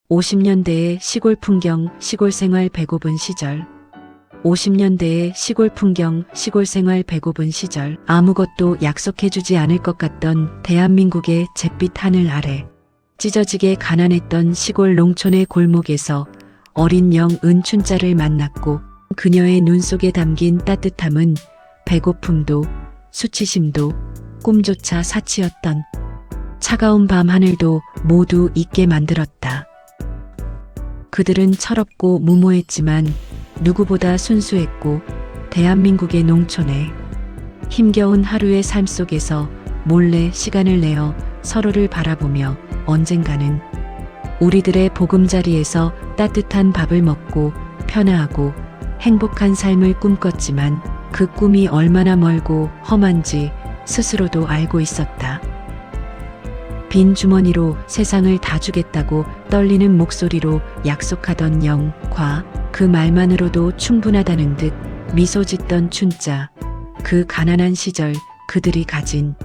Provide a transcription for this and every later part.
50년대의 시골 풍경, 시골 생활 배고픈 시절. 50년대의 시골 풍경, 시골 생활 배고픈 시절. 아무것도 약속해주지 않을 것 같던 대한민국의 잿빛 하늘 아래. 찢어지게 가난했던 시골 농촌의 골목에서 어린 영 은춘자를 만났고 그녀의 눈 속에 담긴 따뜻함은 배고픔도 수치심도 꿈조차 사치였던 차가운 밤 하늘도 모두 잊게 만들었다. 그들은 철없고 무모했지만 누구보다 순수했고 대한민국의 농촌에 힘겨운 하루의 삶 속에서 몰래 시간을 내어 서로를 바라보며 언젠가는 우리들의 보금자리에서 따뜻한 밥을 먹고 편안하고 행복한 삶을 꿈꿨지만 그 꿈이 얼마나 멀고 험한지 스스로도 알고 있었다. 빈 주머니로 세상을 다 주겠다고 떨리는 목소리로 약속하던 영과 그 말만으로도 충분하다는 듯 미소 짓던 춘자. 그 가난한 시절 그들이 가진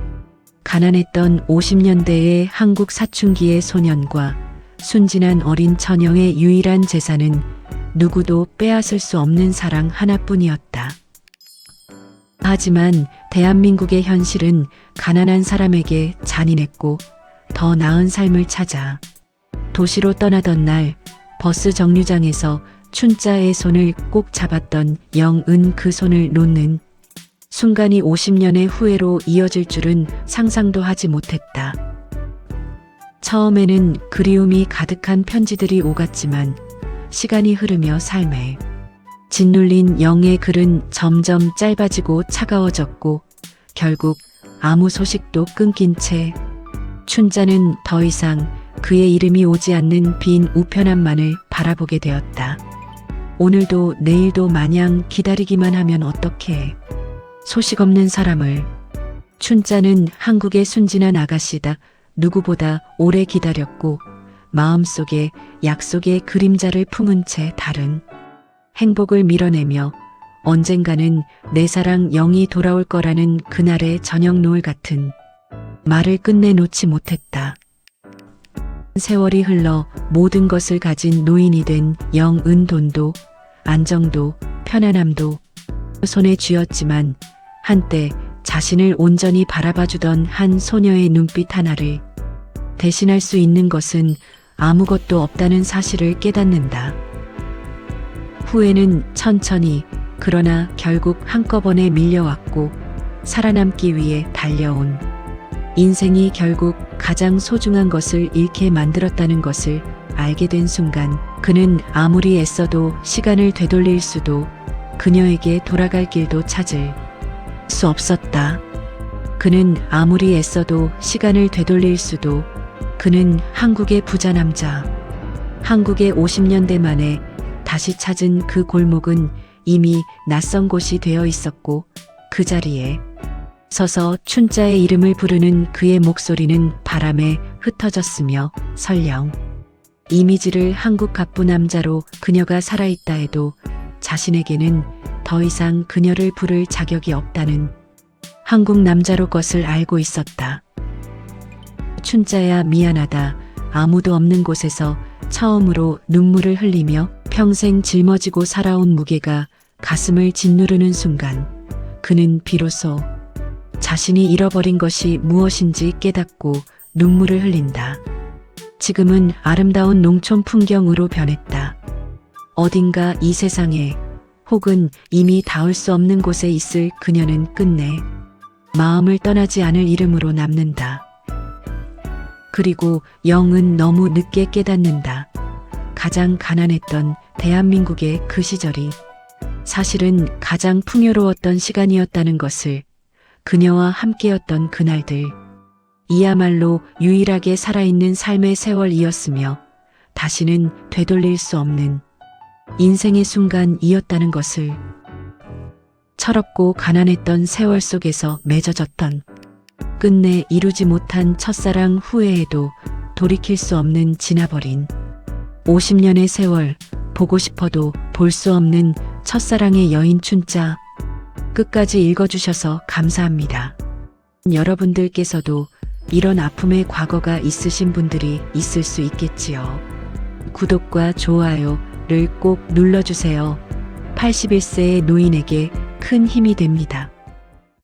가난했던 50년대의 한국 사춘기의 소년과 순진한 어린 처녀의 유일한 재산은 누구도 빼앗을 수 없는 사랑 하나뿐이었다. 하지만 대한민국의 현실은 가난한 사람에게 잔인했고 더 나은 삶을 찾아 도시로 떠나던 날 버스 정류장에서 춘자의 손을 꼭 잡았던 영은 그 손을 놓는 순간이 50년의 후회로 이어질 줄은 상상도 하지 못했다. 처음에는 그리움이 가득한 편지들이 오갔지만 시간이 흐르며 삶에 짓눌린 영의 글은 점점 짧아지고 차가워졌고 결국 아무 소식도 끊긴 채 춘자는 더 이상 그의 이름이 오지 않는 빈 우편함만을 바라보게 되었다. 오늘도 내일도 마냥 기다리기만 하면 어떡해. 소식 없는 사람을. 춘자는 한국의 순진한 아가씨다. 누구보다 오래 기다렸고 마음속에 약속의 그림자를 품은 채 다른 행복을 밀어내며 언젠가는 내 사랑 영이 돌아올 거라는 그날의 저녁 노을 같은 말을 끝내 놓지 못했다. 세월이 흘러 모든 것을 가진 노인이 된 영은 돈도 안정도 편안함도 손에 쥐었지만 한때 자신을 온전히 바라봐주던 한 소녀의 눈빛 하나를 대신할 수 있는 것은 아무것도 없다는 사실을 깨닫는다. 후회는 천천히 그러나 결국 한꺼번에 밀려왔고 살아남기 위해 달려온 인생이 결국 가장 소중한 것을 잃게 만들었다는 것을 알게 된 순간 그는 아무리 애써도 시간을 되돌릴 수도 그녀에게 돌아갈 길도 찾을 수 없었다. 그는 아무리 애써도 시간을 되돌릴 수도 그는 한국의 부자 남자. 한국의 50년대 만에 다시 찾은 그 골목은 이미 낯선 곳이 되어 있었고 그 자리에 서서 춘자의 이름을 부르는 그의 목소리는 바람에 흩어졌으며 설령 이미지를 한국 갑부 남자로 그녀가 살아있다 해도 자신에게는 더 이상 그녀를 부를 자격이 없다는 한국 남자로 것을 알고 있었다. 춘자야 미안하다. 아무도 없는 곳에서 처음으로 눈물을 흘리며 평생 짊어지고 살아온 무게가 가슴을 짓누르는 순간 그는 비로소 자신이 잃어버린 것이 무엇인지 깨닫고 눈물을 흘린다. 지금은 아름다운 농촌 풍경으로 변했다. 어딘가 이 세상에 혹은 이미 닿을 수 없는 곳에 있을 그녀는 끝내 마음을 떠나지 않을 이름으로 남는다. 그리고 영은 너무 늦게 깨닫는다. 가장 가난했던 대한민국의 그 시절이 사실은 가장 풍요로웠던 시간이었다는 것을 그녀와 함께였던 그날들 이야말로 유일하게 살아있는 삶의 세월이었으며 다시는 되돌릴 수 없는 인생의 순간이었다는 것을 철없고 가난했던 세월 속에서 맺어졌던 끝내 이루지 못한 첫사랑 후회에도 돌이킬 수 없는 지나버린 50년의 세월 보고 싶어도 볼 수 없는 첫사랑의 여인 춘자 끝까지 읽어주셔서 감사합니다. 여러분들께서도 이런 아픔의 과거가 있으신 분들이 있을 수 있겠지요. 구독과 좋아요를 꼭 눌러주세요. 81세의 노인에게 큰 힘이 됩니다.